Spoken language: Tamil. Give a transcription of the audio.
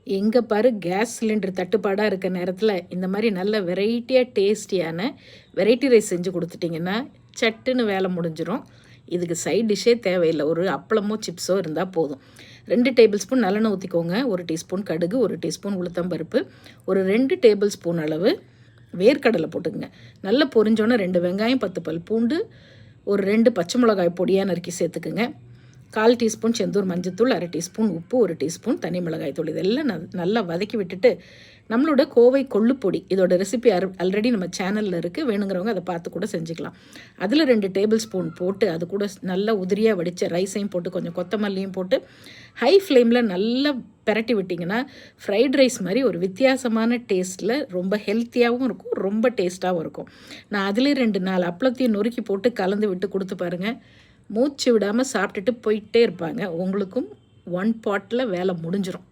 எங்கே பாரு கேஸ் சிலிண்டர் தட்டுப்பாடாக இருக்க நேரத்தில் இந்த மாதிரி நல்ல வெரைட்டியாக டேஸ்டியான வெரைட்டி ரைஸ் செஞ்சு கொடுத்துட்டிங்கன்னா சட்டுன்னு வேலை முடிஞ்சிடும். இதுக்கு சைட் டிஷ்ஷே தேவையில்லை. ஒரு அப்பளமோ சிப்ஸோ இருந்தால் போதும். 2 டேபிள் ஸ்பூன் நல்லெண்ணெய் ஊற்றிக்கோங்க. 1 டீஸ்பூன் கடுகு, 1 டீஸ்பூன் உளுத்தம்பருப்பு, ஒரு 2 டேபிள் ஸ்பூன் அளவு வேர்க்கடலை போட்டுக்கங்க. நல்லா பொரிஞ்சோன்னே 2 வெங்காயம், 10 பல் பூண்டு, ஒரு 2 பச்சை மிளகாய் பொடியாக நறுக்கி சேர்த்துக்குங்க. 1/4 டீஸ்பூன் செந்தூர் மஞ்சத்தூள், 1/2 டீஸ்பூன் உப்பு, 1 டீஸ்பூன் தனி மிளகாய் தூள். இதெல்லாம் நல்லா வதக்கி விட்டுட்டு நம்மளோட கோவை கொள்ளுப்பொடி, இதோட ரெசிபி ஆல்ரெடி நம்ம சேனலில் இருக்குது. வேணுங்கிறவங்க அதை பார்த்து கூட செஞ்சுக்கலாம். அதில் 2 டேபிள் ஸ்பூன் போட்டு அது கூட நல்லா உதிரியாக வடித்த ரைஸையும் போட்டு கொஞ்சம் கொத்தமல்லியும் போட்டு ஹை ஃப்ளேமில் நல்லா பெரட்டி விட்டிங்கன்னா ஃப்ரைட் ரைஸ் மாதிரி ஒரு வித்தியாசமான டேஸ்ட்டில் ரொம்ப ஹெல்த்தியாகவும் இருக்கும், ரொம்ப டேஸ்ட்டாகவும் இருக்கும். நான் அதிலே 2-4 அப்பளத்தையும் நொறுக்கி போட்டு கலந்து விட்டு கொடுத்து பாருங்கள். மூச்சு விடாமல் சாப்பிட்டுட்டு போயிட்டே இருப்பாங்க. உங்களுக்கும் 1 பாட்டில் வேலை முடிஞ்சிடும்.